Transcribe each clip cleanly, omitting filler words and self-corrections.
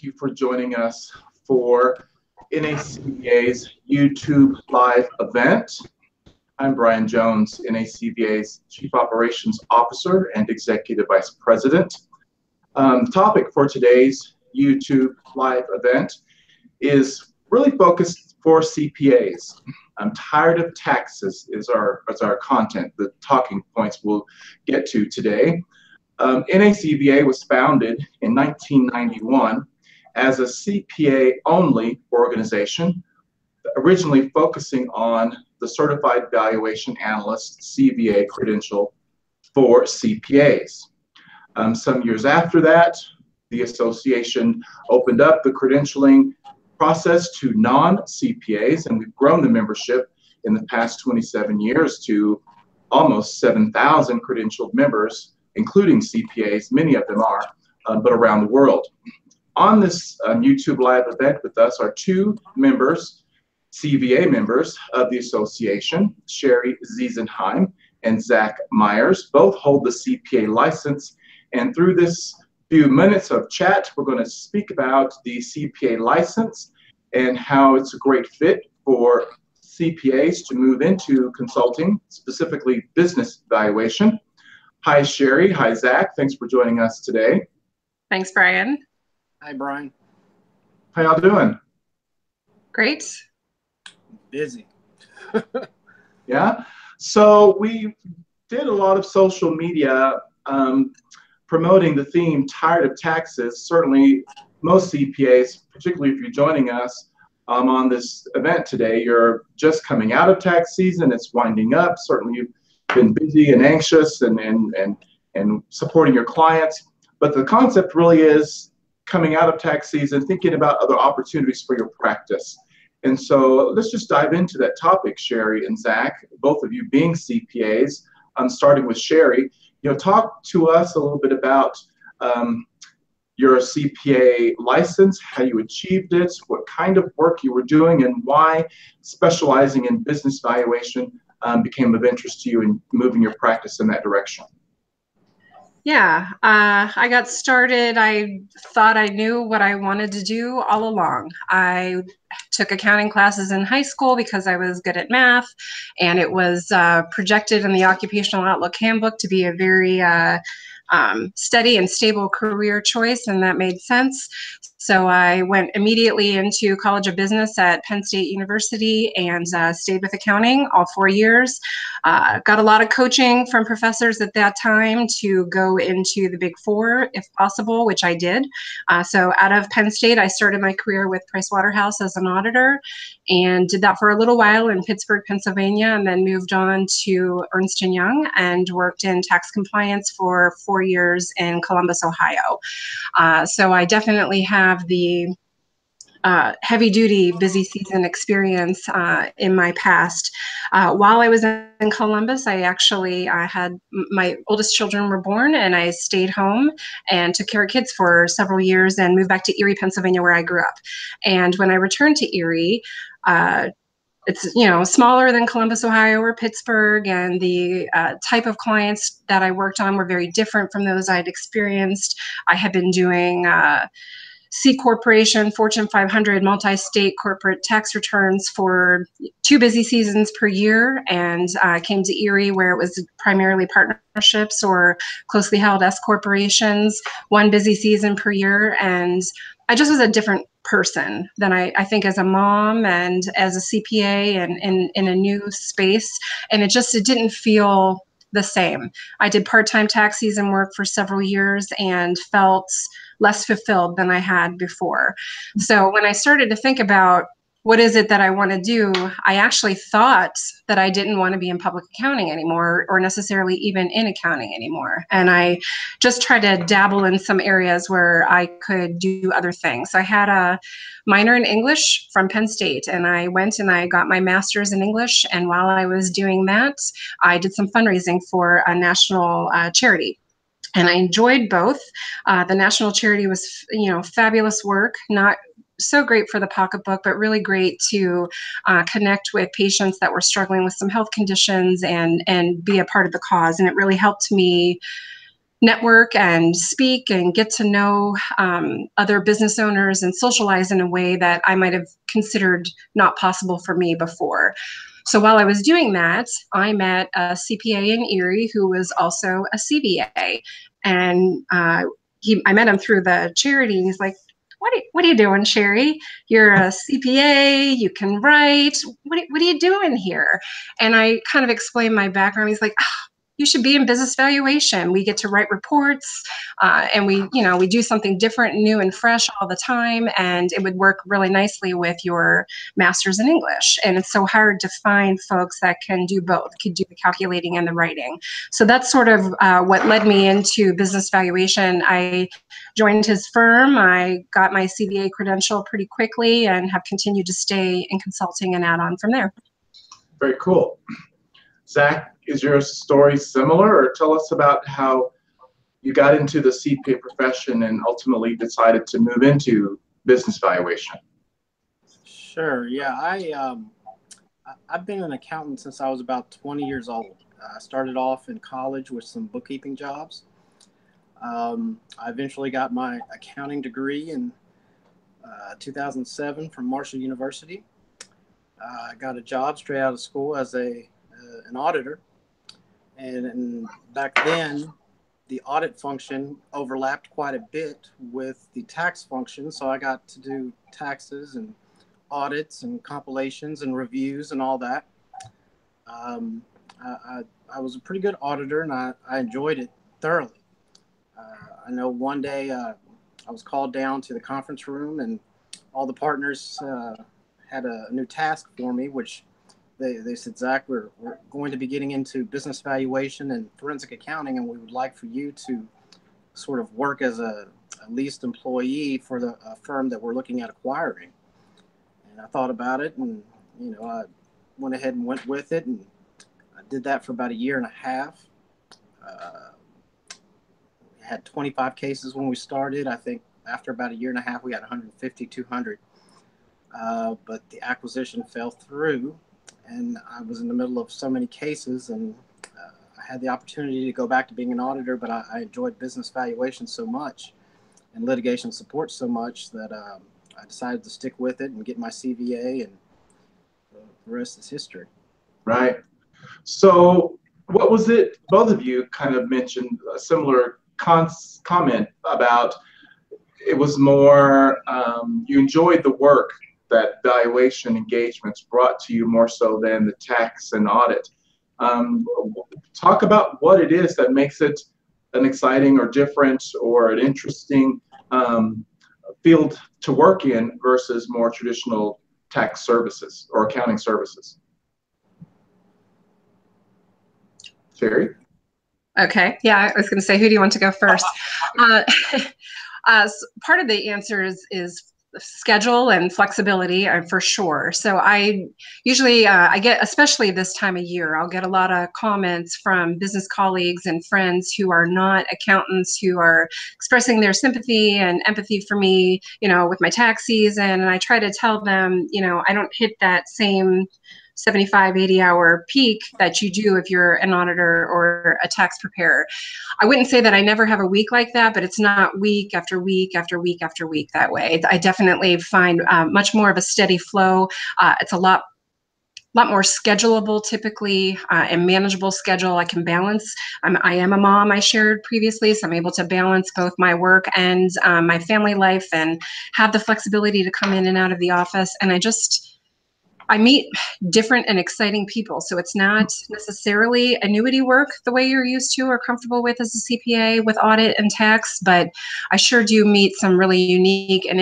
you for joining us for NACVA's YouTube live event. I'm Brian Jones, NACVA's Chief Operations Officer and Executive Vice President. The topic for today's YouTube live event is really focused for CPAs. I'm tired of taxes is our content, the talking points we'll get to today. NACVA was founded in 1991 as a CPA-only organization, originally focusing on the Certified Valuation Analyst CVA credential for CPAs. Some years after that, the association opened up the credentialing process to non-CPAs, and we've grown the membership in the past 27 years to almost 7,000 credentialed members, including CPAs, many of them are, but around the world. On this YouTube live event with us are two members, CVA members of the association, Sherry Ziesenheim and Zach Myers. Both hold the CPA license, and through this few minutes of chat, we're going to speak about the CPA license and how it's a great fit for CPAs to move into consulting, specifically business valuation. Hi, Sherry. Hi, Zach. Thanks for joining us today. Thanks, Brian. Hi, Brian. How y'all doing? Great. Busy. Yeah. So we did a lot of social media promoting the theme "Tired of Taxes." Certainly, most CPAs, particularly if you're joining us on this event today, you're just coming out of tax season. It's winding up. Certainly, you've been busy and anxious and supporting your clients. But the concept really is coming out of tax season, thinking about other opportunities for your practice. And so let's just dive into that topic, Sherry and Zach, both of you being CPAs. I'm starting with Sherry. Talk to us a little bit about your CPA license, how you achieved it, what kind of work you were doing, and why specializing in business valuation became of interest to you in moving your practice in that direction. Yeah, I got started. I thought I knew what I wanted to do all along. I took accounting classes in high school because I was good at math, and it was projected in the Occupational Outlook Handbook to be a very steady and stable career choice, and that made sense. So I went immediately into College of Business at Penn State University and stayed with accounting all 4 years. Got a lot of coaching from professors at that time to go into the Big Four, if possible, which I did. So out of Penn State, I started my career with Pricewaterhouse as an auditor and did that for a little while in Pittsburgh, Pennsylvania, and then moved on to Ernst & Young and worked in tax compliance for 4 years in Columbus, Ohio. So I definitely have the heavy-duty busy season experience in my past. While I was in Columbus, I had my oldest children were born, and I stayed home and took care of kids for several years and moved back to Erie, Pennsylvania, where I grew up. And when I returned to Erie, it's smaller than Columbus, Ohio, or Pittsburgh, and the type of clients that I worked on were very different from those I'd experienced. I had been doing C Corporation, Fortune 500, multi-state corporate tax returns for 2 busy seasons per year, and came to Erie where it was primarily partnerships or closely held S corporations, 1 busy season per year, and I just was a different person than I think as a mom and as a CPA and in a new space, and it didn't feel the same. I did part-time tax season work for several years and felt less fulfilled than I had before. So when I started to think about what is it that I want to do, I actually thought that I didn't want to be in public accounting anymore, or necessarily even in accounting anymore. And I just tried to dabble in some areas where I could do other things. I had a minor in English from Penn State, and I went and I got my master's in English. And while I was doing that, I did some fundraising for a national charity. And I enjoyed both. The national charity was, fabulous work, not so great for the pocketbook, but really great to connect with patients that were struggling with some health conditions and be a part of the cause. And it really helped me network and speak and get to know other business owners and socialize in a way that I might have considered not possible for me before. So while I was doing that, I met a CPA in Erie who was also a CBA. And I met him through the charity, and he's like, what are you doing, Sherry? You're a CPA, you can write. What are you doing here? And I kind of explained my background. He's like, you should be in business valuation. We get to write reports, and we do something different, new and fresh all the time. And it would work really nicely with your master's in English. And it's so hard to find folks that can do both, could do the calculating and the writing. So that's sort of what led me into business valuation. I joined his firm. I got my CBA credential pretty quickly and have continued to stay in consulting and add on from there. Very cool. Zach, is your story similar, or tell us about how you got into the CPA profession and ultimately decided to move into business valuation? Sure. Yeah, I've been an accountant since I was about 20 years old. I started off in college with some bookkeeping jobs. I eventually got my accounting degree in 2007 from Marshall University. I got a job straight out of school as an auditor. And back then, the audit function overlapped quite a bit with the tax function. So I got to do taxes and audits and compilations and reviews and all that. I was a pretty good auditor, and I enjoyed it thoroughly. I know one day I was called down to the conference room, and all the partners had a new task for me, which they said, Zach, we're going to be getting into business valuation and forensic accounting, and we would like for you to sort of work as a leased employee for the firm that we're looking at acquiring. And I thought about it, and I went ahead and went with it, and I did that for about a year and a half. We had 25 cases when we started. I think after about a year and a half, we had 150, 200. But the acquisition fell through, and I was in the middle of so many cases, and I had the opportunity to go back to being an auditor, but I enjoyed business valuation so much and litigation support so much that I decided to stick with it and get my CVA, and the rest is history. Right. So what was it, both of you kind of mentioned a similar comment about it was more, you enjoyed the work that valuation engagements brought to you more so than the tax and audit. Talk about what it is that makes it an exciting or different or an interesting field to work in versus more traditional tax services or accounting services. Sherry? Okay. Yeah, I was going to say, who do you want to go first? Part of the answer is schedule and flexibility, for sure. So I usually, I get, especially this time of year, I'll get a lot of comments from business colleagues and friends who are not accountants, who are expressing their sympathy and empathy for me, with my tax season. And I try to tell them, I don't hit that same 75, 80 hour peak that you do if you're an auditor or a tax preparer. I wouldn't say that I never have a week like that, but it's not week after week after week after week that way. I definitely find much more of a steady flow. It's a lot more schedulable typically, and manageable schedule. I can balance. I am a mom, I shared previously, so I'm able to balance both my work and my family life and have the flexibility to come in and out of the office. And I meet different and exciting people. So it's not necessarily annuity work the way you're used to or comfortable with as a CPA with audit and tax, but I sure do meet some really unique and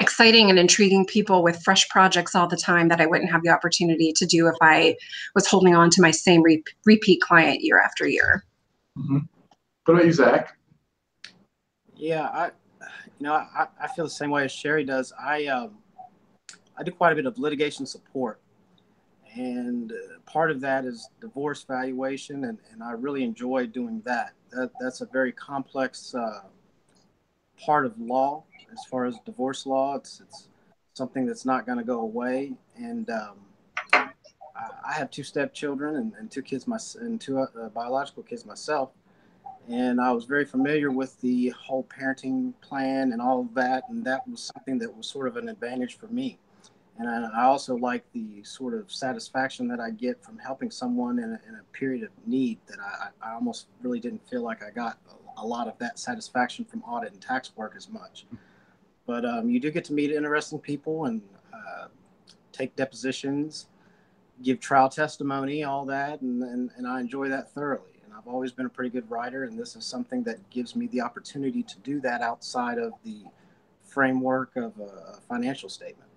exciting and intriguing people with fresh projects all the time that I wouldn't have the opportunity to do if I was holding on to my same repeat client year after year. Mm-hmm. What about you, Zach? Yeah, I feel the same way as Sherry does. I do quite a bit of litigation support, and part of that is divorce valuation, and I really enjoy doing that. That's a very complex part of law as far as divorce law. It's something that's not going to go away, and I have 2 stepchildren and 2 kids, two biological kids myself, And I was very familiar with the whole parenting plan and all of that. And that was something that was sort of an advantage for me. And I also like the sort of satisfaction that I get from helping someone in a period of need that I almost really didn't feel like I got a lot of that satisfaction from audit and tax work as much. But you do get to meet interesting people and take depositions, give trial testimony, all that, and I enjoy that thoroughly. And I've always been a pretty good writer, and this is something that gives me the opportunity to do that outside of the framework of a financial statement.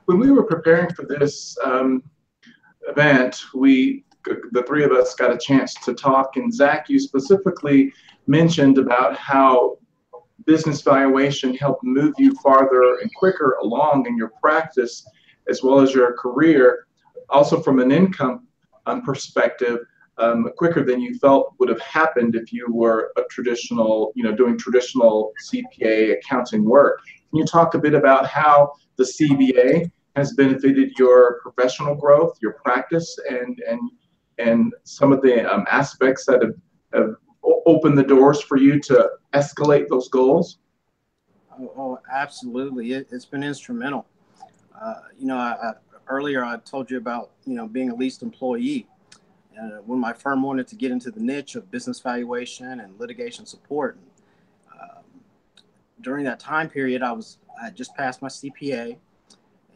When we were preparing for this event, the three of us got a chance to talk, and Zach, you specifically mentioned about how business valuation helped move you farther and quicker along in your practice as well as your career, also from an income perspective, quicker than you felt would have happened if you were a traditional, doing traditional CPA accounting work. Can you talk a bit about how the CBA has benefited your professional growth, your practice, and some of the aspects that have opened the doors for you to escalate those goals? Oh, absolutely. It's been instrumental. Earlier I told you about, being a leased employee. When my firm wanted to get into the niche of business valuation and litigation support, during that time period, I just passed my CPA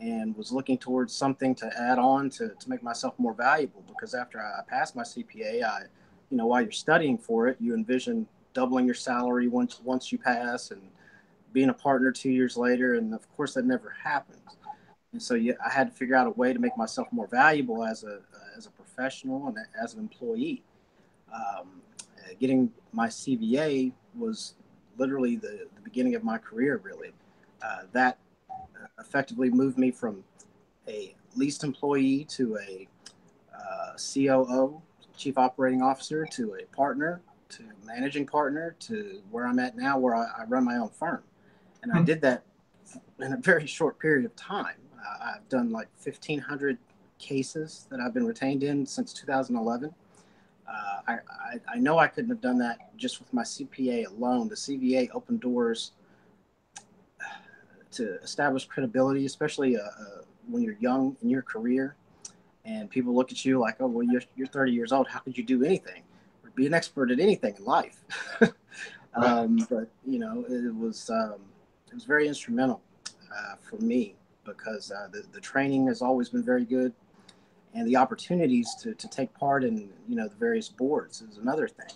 and was looking towards something to add on to make myself more valuable. Because after I passed my CPA, while you're studying for it, you envision doubling your salary once you pass and being a partner 2 years later. And of course, that never happens. And so I had to figure out a way to make myself more valuable as a professional and as an employee. Getting my CVA was literally the beginning of my career, really. That effectively moved me from a leased employee to a COO, Chief Operating Officer, to a partner, to managing partner, to where I'm at now, where I run my own firm. And I did that in a very short period of time. I've done like 1,500 cases that I've been retained in since 2011. I know I couldn't have done that just with my CPA alone. The CVA opened doors to establish credibility, especially when you're young in your career, and people look at you like, oh, well, you're 30 years old. How could you do anything or be an expert at anything in life? But it was very instrumental for me because the training has always been very good, and the opportunities to take part in the various boards is another thing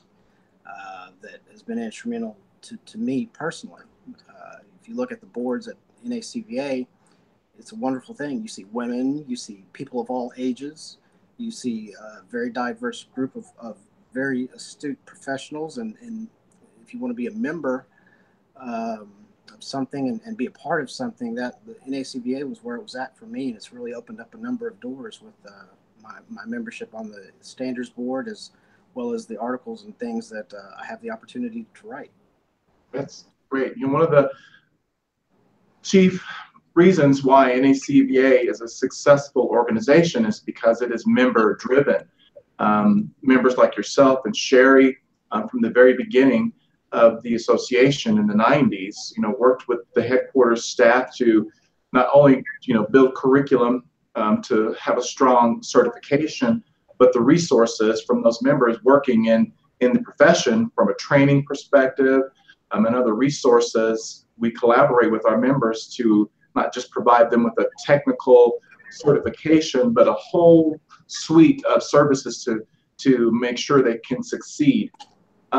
that has been instrumental to me personally. If you look at the boards at NACVA, it's a wonderful thing. You see women, you see people of all ages, you see a very diverse group of very astute professionals, and if you want to be a member of something and be a part of something, that the NACVA was where it was at for me, and it's really opened up a number of doors with my membership on the standards board, as well as the articles and things that I have the opportunity to write. That's great. One of the chief reasons why NACVA is a successful organization is because it is member driven. Members like yourself and Sherry, from the very beginning of the association in the 90s, worked with the headquarters staff to not only, build curriculum to have a strong certification, but the resources from those members working in the profession from a training perspective and other resources. We collaborate with our members to not just provide them with a technical certification, but a whole suite of services to make sure they can succeed.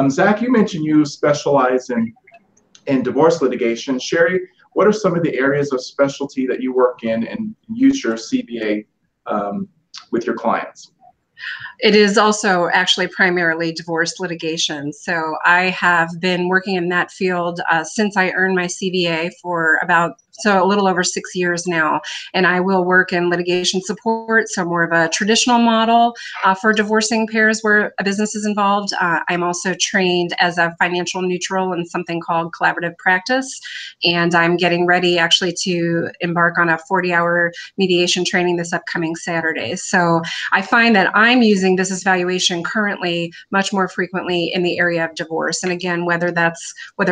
Zach, you mentioned you specialize in divorce litigation. Sherry, what are some of the areas of specialty that you work in and use your CBA with your clients? It is also actually primarily divorce litigation. So I have been working in that field since I earned my CBA for about so a little over 6 years now. And I will work in litigation support, so more of a traditional model for divorcing pairs where a business is involved. I'm also trained as a financial neutral in something called collaborative practice. And I'm getting ready actually to embark on a 40-hour mediation training this upcoming Saturday. So I find that I'm using business valuation currently much more frequently in the area of divorce. And again, whether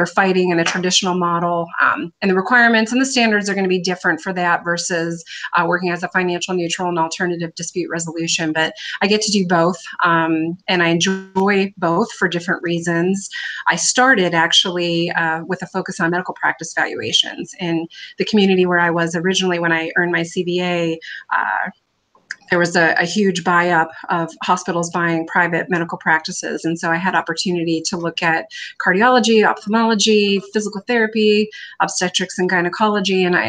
fighting in a traditional model, and the requirements and the standards are going to be different for that versus working as a financial neutral and alternative dispute resolution. But I get to do both, and I enjoy both for different reasons. I started actually with a focus on medical practice valuations in the community where I was originally when I earned my CBA. There was a huge buy-up of hospitals buying private medical practices. And so I had opportunity to look at cardiology, ophthalmology, physical therapy, obstetrics and gynecology, and I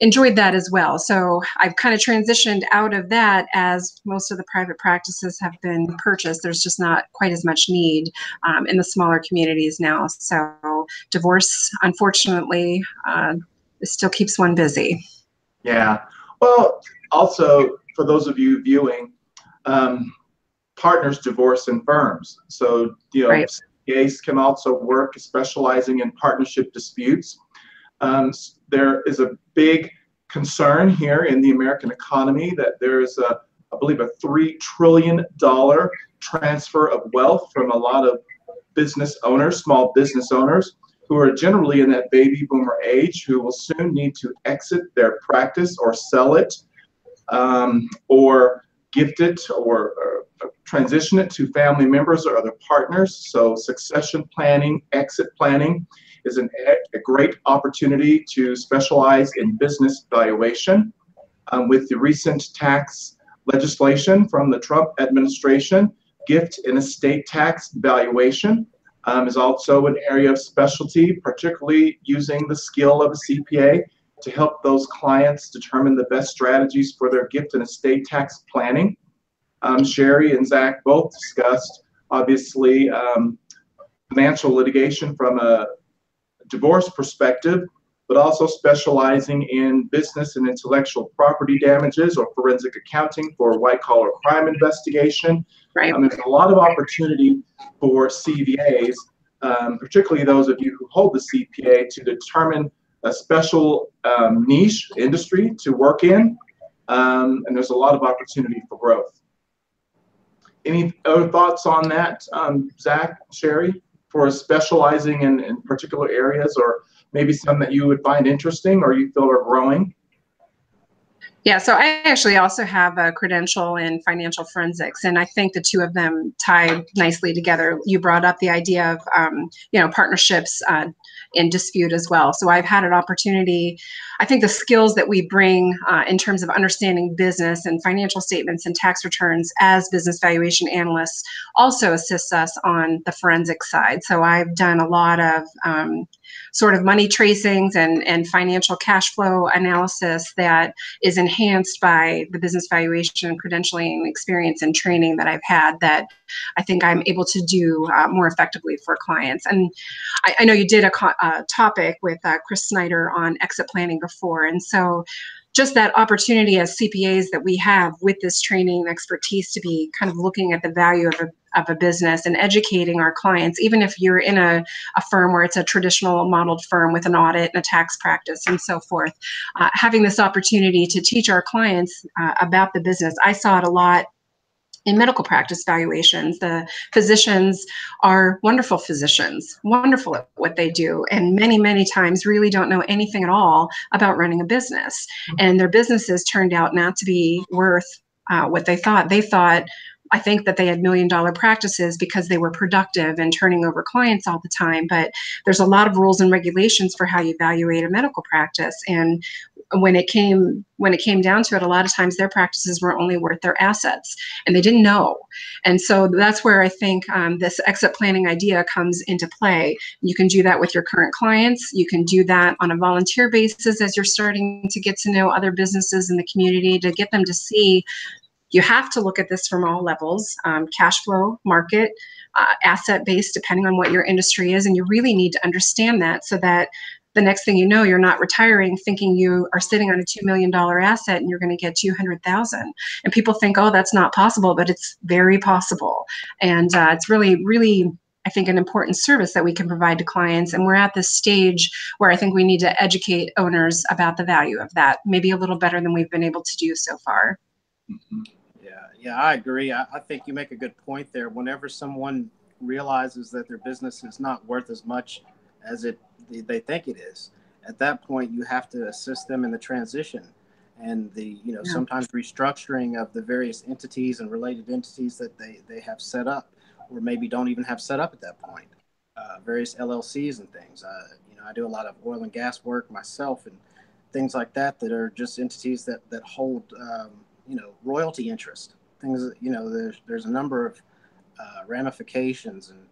enjoyed that as well. So I've kind of transitioned out of that as most of the private practices have been purchased. There's just not quite as much need in the smaller communities now. So divorce, unfortunately, it still keeps one busy. Yeah. Well, also, for those of you viewing, partners divorce in firms. So, Right. CPAs can also work specializing in partnership disputes. There is a big concern here in the American economy that there's I believe a $3 trillion transfer of wealth from a lot of business owners, small business owners, who are generally in that baby boomer age, who will soon need to exit their practice or sell it, or gift it or transition it to family members or other partners. So succession planning, exit planning is a great opportunity to specialize in business valuation. With the recent tax legislation from the Trump administration, gift and estate tax valuation is also an area of specialty, particularly using the skill of a CPA to help those clients determine the best strategies for their gift and estate tax planning. Sherry and Zach both discussed, obviously, financial litigation from a divorce perspective, but also specializing in business and intellectual property damages or forensic accounting for white-collar crime investigation. Right. There's a lot of opportunity for CVAs, particularly those of you who hold the CPA, to determine a special niche industry to work in, and there's a lot of opportunity for growth. Any other thoughts on that, Zach, Sherry, for specializing in particular areas, or maybe some that you would find interesting or you feel are growing? Yeah, so I actually also have a credential in financial forensics, and I think the two of them tie nicely together. You brought up the idea of, partnerships in dispute as well. So I've had an opportunity. I think the skills that we bring in terms of understanding business and financial statements and tax returns as business valuation analysts also assists us on the forensic side. So I've done a lot of sort of money tracings and financial cash flow analysis that is enhanced by the business valuation credentialing experience and training that I've had, that I think I'm able to do more effectively for clients. And I know you did a topic with Chris Snyder on exit planning before. And so just that opportunity as CPAs that we have with this training and expertise to be kind of looking at the value of a business and educating our clients, even if you're in a firm where it's a traditional modeled firm with an audit and a tax practice and so forth, having this opportunity to teach our clients about the business. I saw it a lot in medical practice valuations. The physicians are wonderful physicians, wonderful at what they do, and many, many times really don't know anything at all about running a business. And their businesses turned out not to be worth what they thought. I think that they had $1 million practices because they were productive and turning over clients all the time. But there's a lot of rules and regulations for how you evaluate a medical practice. And when it came down to it, a lot of times their practices were only worth their assets, and they didn't know. And so that's where I think this exit planning idea comes into play. You can do that with your current clients. You can do that on a volunteer basis as you're starting to get to know other businesses in the community, to get them to see you have to look at this from all levels, cash flow, market, asset based, depending on what your industry is. And you really need to understand that so that the next thing you know, you're not retiring thinking you are sitting on a $2 million asset and you're going to get 200,000. And people think, oh, that's not possible, but it's very possible. And it's really, really, I think, an important service that we can provide to clients. And we're at this stage where I think we need to educate owners about the value of that, maybe a little better than we've been able to do so far. Mm-hmm. Yeah, I agree. I think you make a good point there. Whenever someone realizes that their business is not worth as much as they think it is, at that point you have to assist them in the transition and the sometimes restructuring of the various entities and related entities that they have set up, or maybe don't even have set up at that point. Various LLCs and things. I do a lot of oil and gas work myself and things like that are just entities that hold royalty interest. Things there's a number of ramifications, and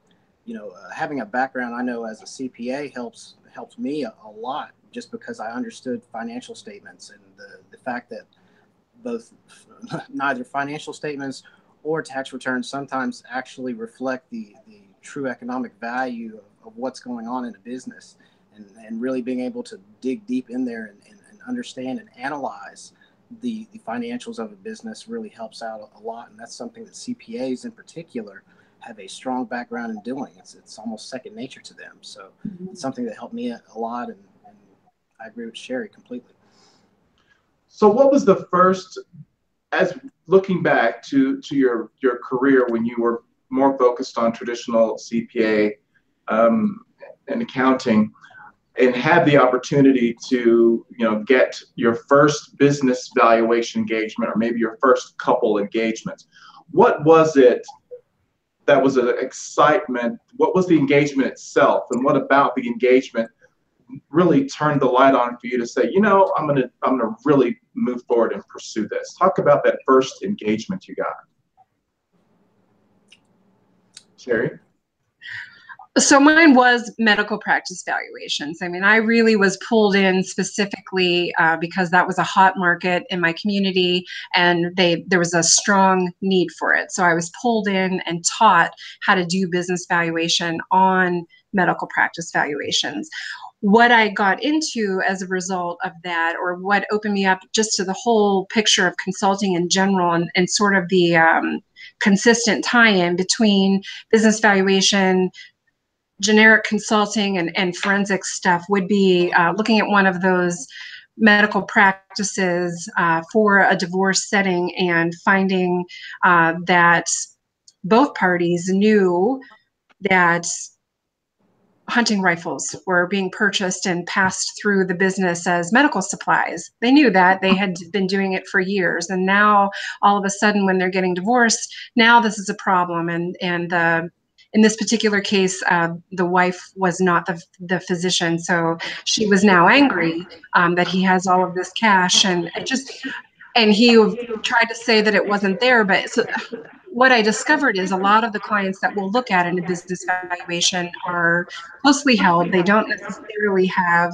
having a background I know as a CPA helps me a lot, just because I understood financial statements and the fact that both neither financial statements or tax returns sometimes actually reflect the true economic value of what's going on in a business, and really being able to dig deep in there and understand and analyze the financials of a business really helps out a lot. And that's something that CPAs in particular have a strong background in doing. It's almost second nature to them. So it's something that helped me a lot, and I agree with Sherry completely. So what was the first, as looking back to your career when you were more focused on traditional CPA and accounting, and had the opportunity to get your first business valuation engagement, or maybe your first couple engagements? What was it that was an excitement? What was the engagement itself, and what about the engagement really turned the light on for you to say, I'm gonna really move forward and pursue this? Talk about that first engagement you got. Sherry? So mine was medical practice valuations. I mean, I really was pulled in specifically because that was a hot market in my community, and there was a strong need for it. So I was pulled in and taught how to do business valuation on medical practice valuations. What I got into as a result of that, or what opened me up just to the whole picture of consulting in general, and sort of the consistent tie-in between business valuation, generic consulting, and forensic stuff, would be looking at one of those medical practices for a divorce setting, and finding that both parties knew that hunting rifles were being purchased and passed through the business as medical supplies. They knew that. They had been doing it for years. And now all of a sudden, when they're getting divorced, now this is a problem. And in this particular case, the wife was not the physician. So she was now angry that he has all of this cash, and he tried to say that it wasn't there. But what I discovered is a lot of the clients that we'll look at in a business valuation are closely held. They don't necessarily have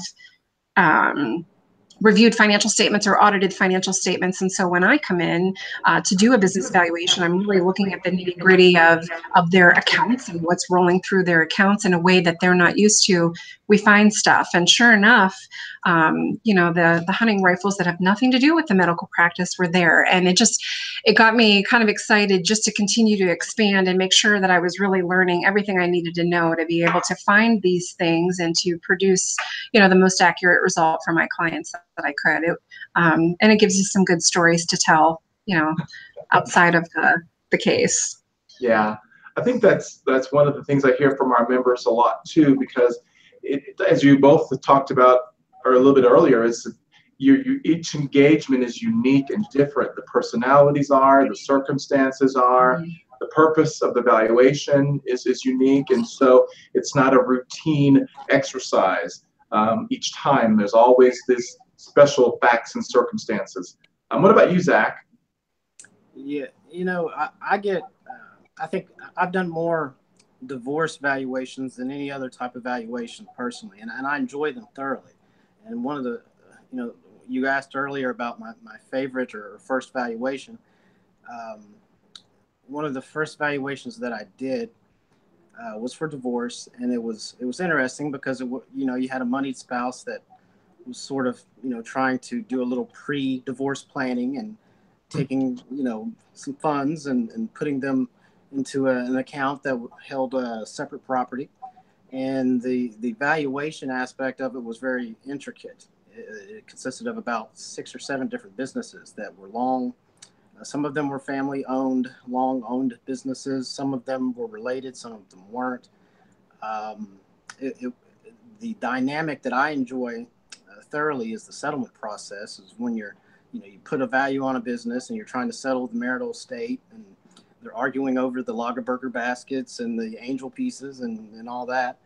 reviewed financial statements or audited financial statements. And so when I come in to do a business valuation, I'm really looking at the nitty-gritty of their accounts and what's rolling through their accounts in a way that they're not used to. We find stuff, and sure enough, the hunting rifles that have nothing to do with the medical practice were there. And it got me kind of excited just to continue to expand and make sure that I was really learning everything I needed to know to be able to find these things and to produce, the most accurate result for my clients that I could. And it gives you some good stories to tell, outside of the case. Yeah, I think that's one of the things I hear from our members a lot too, because as you both talked about or a little bit earlier, is each engagement is unique and different. The personalities are, the circumstances are, the purpose of the valuation is unique, and so it's not a routine exercise. Each time there's always this special facts and circumstances. What about you, Zach? Yeah, I think I've done more divorce valuations than any other type of valuation personally, and I enjoy them thoroughly. And one of the, you asked earlier about my favorite or first valuation. One of the first valuations that I did, was for divorce, and it was interesting because you had a moneyed spouse that was sort of trying to do a little pre-divorce planning and taking some funds and putting them into an account that held a separate property, and the valuation aspect of it was very intricate. It consisted of about 6 or 7 different businesses that were long. Some of them were family-owned, long-owned businesses. Some of them were related. Some of them weren't. The dynamic that I enjoy thoroughly is the settlement process. Is when you put a value on a business and you're trying to settle the marital estate, and they're arguing over the Lagerberger baskets and the angel pieces and all that.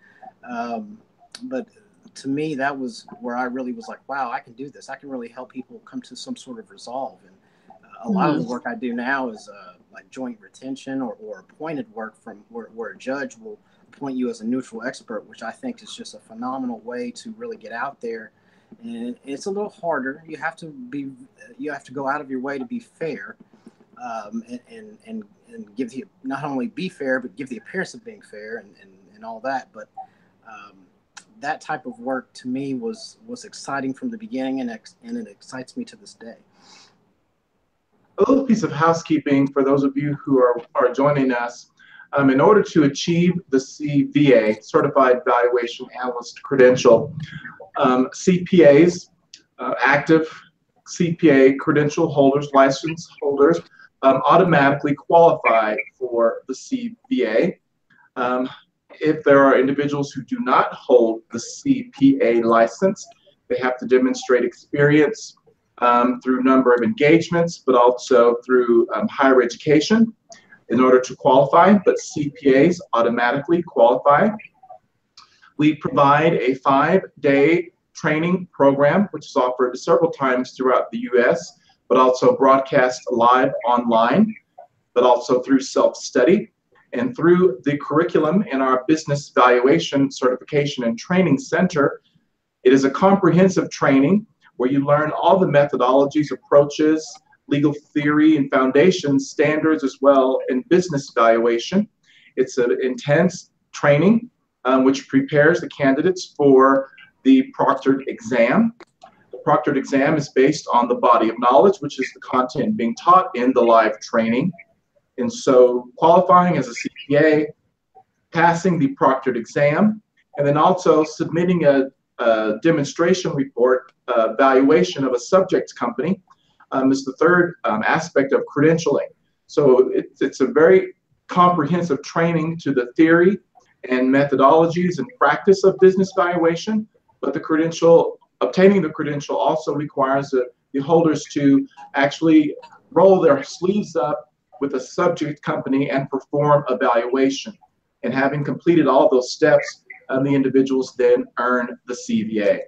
But to me, that was where I really was like, wow, I can do this. I can really help people come to some sort of resolve. And a lot of the work I do now is like joint retention or appointed work from where a judge will appoint you as a neutral expert, which I think is just a phenomenal way to really get out there. And it's a little harder. You have to go out of your way to be fair, and give not only be fair, but give the appearance of being fair and all that. But that type of work to me was exciting from the beginning, and it excites me to this day. A little piece of housekeeping for those of you who are joining us. In order to achieve the CVA, Certified Valuation Analyst credential, CPAs, active CPA credential holders, license holders, automatically qualify for the CVA. If there are individuals who do not hold the CPA license, they have to demonstrate experience through number of engagements, but also through higher education in order to qualify, but CPAs automatically qualify. We provide a 5-day training program, which is offered several times throughout the U.S., but also broadcast live online, but also through self-study. And through the curriculum in our Business Valuation Certification and Training Center, it is a comprehensive training where you learn all the methodologies, approaches, legal theory and foundations, standards as well in business valuation. It's an intense training which prepares the candidates for the proctored exam. The proctored exam is based on the body of knowledge, which is the content being taught in the live training. And so qualifying as a CPA, passing the proctored exam, and then also submitting a demonstration report valuation of a subject company is the third aspect of credentialing. So it's a very comprehensive training to the theory and methodologies and practice of business valuation, but obtaining the credential also requires the holders to actually roll their sleeves up with a subject company and perform a valuation. And having completed all those steps, the individuals then earn the CVA.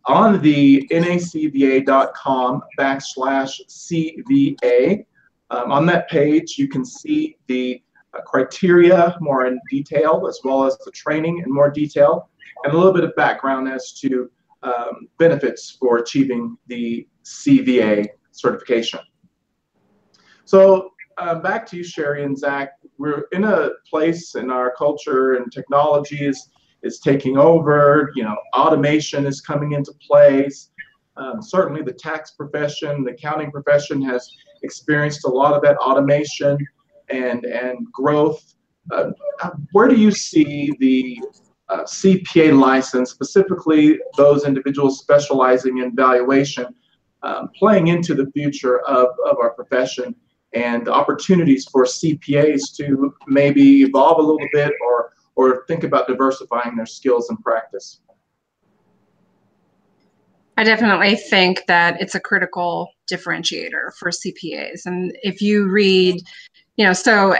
On the NACVA.com/CVA, on that page, you can see the criteria more in detail, as well as the training in more detail, and a little bit of background as to benefits for achieving the CVA certification. So back to you, Sherry and Zach. We're in a place in our culture, and technology is taking over. Automation is coming into place. Certainly the tax profession, the accounting profession has experienced a lot of that automation and growth. Where do you see the CPA license, specifically those individuals specializing in valuation, playing into the future of our profession and the opportunities for CPAs to maybe evolve a little bit or think about diversifying their skills and practice? I definitely think that it's a critical differentiator for CPAs. And if you read, so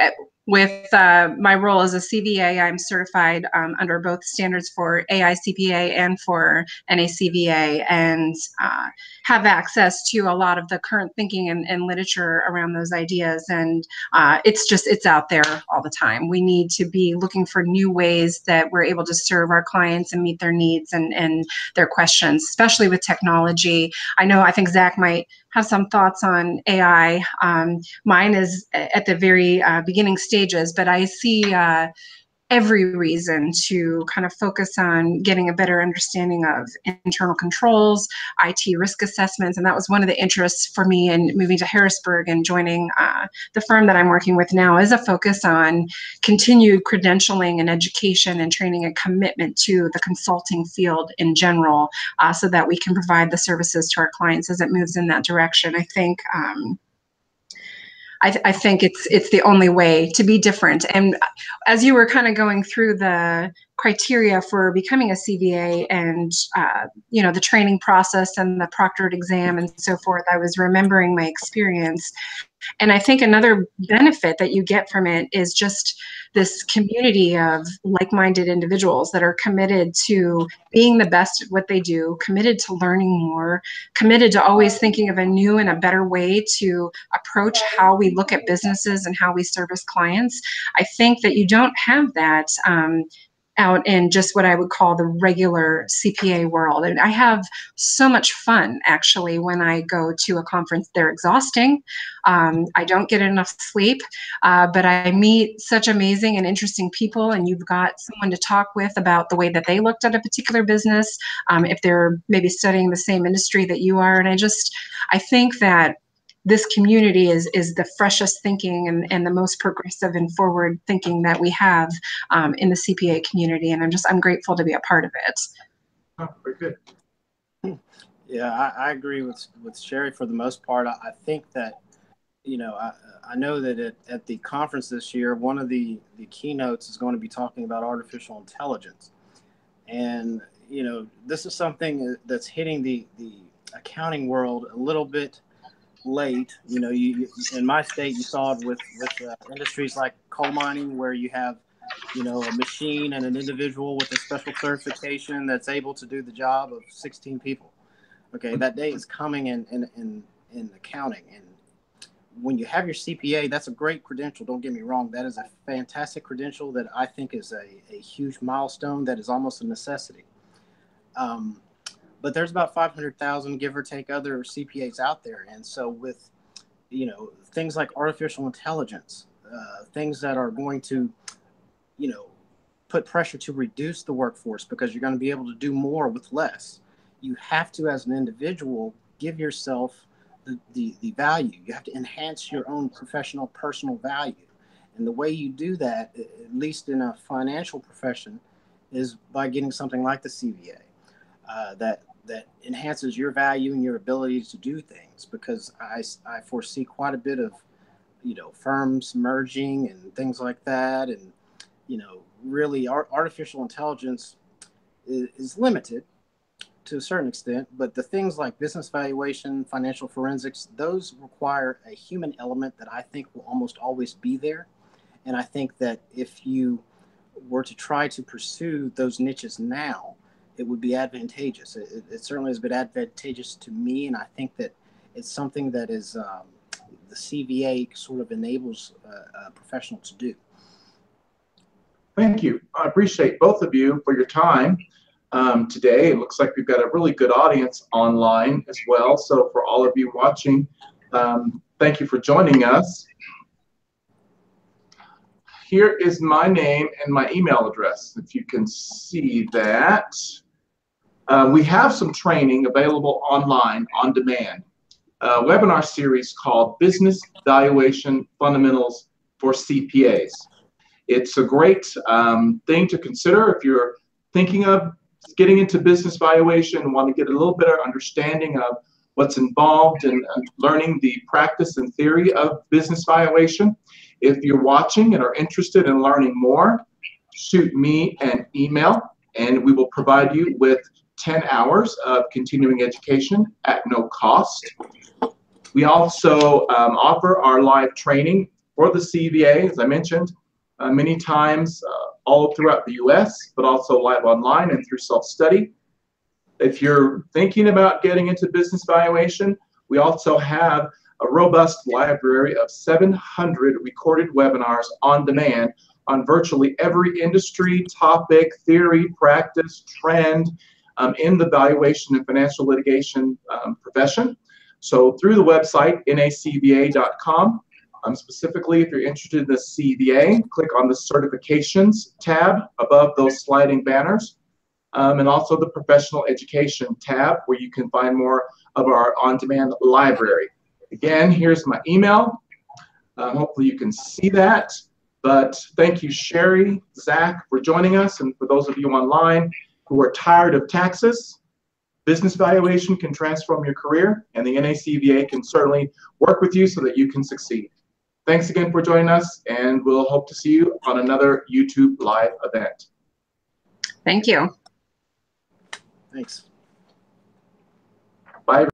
with my role as a CVA, I'm certified under both standards for AICPA and for NACVA, and have access to a lot of the current thinking and literature around those ideas. And it's out there all the time. We need to be looking for new ways that we're able to serve our clients and meet their needs and their questions, especially with technology. I think Zach might have some thoughts on AI. Mine is at the very beginning stages, but I see every reason to kind of focus on getting a better understanding of internal controls, IT risk assessments. And that was one of the interests for me in moving to Harrisburg and joining the firm that I'm working with now, is a focus on continued credentialing and education and training and commitment to the consulting field in general, so that we can provide the services to our clients as it moves in that direction. I think it's the only way to be different. And as you were kind of going through the criteria for becoming a CVA and the training process and the proctored exam and so forth, I was remembering my experience. And I think another benefit that you get from it is just this community of like-minded individuals that are committed to being the best at what they do, committed to learning more, committed to always thinking of a new and a better way to approach how we look at businesses and how we service clients. I think that you don't have that out in just what I would call the regular CPA world. And I have so much fun, actually, when I go to a conference. They're exhausting. I don't get enough sleep, but I meet such amazing and interesting people, and you've got someone to talk with about the way that they looked at a particular business, if they're maybe studying the same industry that you are. And I think that this community is the freshest thinking and the most progressive and forward thinking that we have in the CPA community. And I'm grateful to be a part of it. Oh, very good. Yeah, I agree with Sherry for the most part. I think that, I know that at the conference this year, one of the keynotes is going to be talking about artificial intelligence. And, this is something that's hitting the accounting world a little bit late. You in my state, you saw it with industries like coal mining, where you have a machine and an individual with a special certification that's able to do the job of 16 people. Okay, that day is coming in accounting. And when you have your CPA, that's a great credential, don't get me wrong. That is a fantastic credential that I think is a huge milestone that is almost a necessity. But there's about 500,000, give or take, other CPAs out there. And so with, things like artificial intelligence, things that are going to, put pressure to reduce the workforce because you're going to be able to do more with less. You have to, as an individual, give yourself the value. You have to enhance your own professional, personal value. And the way you do that, at least in a financial profession, is by getting something like the CVA. That enhances your value and your ability to do things, because I foresee quite a bit of, firms merging and things like that. And, really artificial intelligence is limited to a certain extent, but the things like business valuation, financial forensics, those require a human element that I think will almost always be there. And I think that if you were to try to pursue those niches now, it would be advantageous. It certainly has been advantageous to me, and I think that it's something that is the CVA sort of enables a professional to do. Thank you. I appreciate both of you for your time today. It looks like we've got a really good audience online as well. So for all of you watching, thank you for joining us. Here is my name and my email address, if you can see that. We have some training available online on demand. A webinar series called Business Valuation Fundamentals for CPAs. It's a great thing to consider if you're thinking of getting into business valuation and want to get a little better understanding of what's involved in learning the practice and theory of business valuation. If you're watching and are interested in learning more, shoot me an email and we will provide you with 10 hours of continuing education at no cost. We also offer our live training for the CVA, as I mentioned, many times all throughout the US, but also live online and through self-study. If you're thinking about getting into business valuation, we also have a robust library of 700 recorded webinars on demand on virtually every industry, topic, theory, practice, trend in the valuation and financial litigation profession. So through the website, nacva.com, specifically if you're interested in the CVA, click on the certifications tab above those sliding banners, and also the professional education tab where you can find more of our on-demand library. Again, here's my email. Hopefully you can see that. But thank you, Sherry, Zach, for joining us. And for those of you online who are tired of taxes, business valuation can transform your career, and the NACVA can certainly work with you so that you can succeed. Thanks again for joining us, and we'll hope to see you on another YouTube live event. Thank you. Thanks. Bye.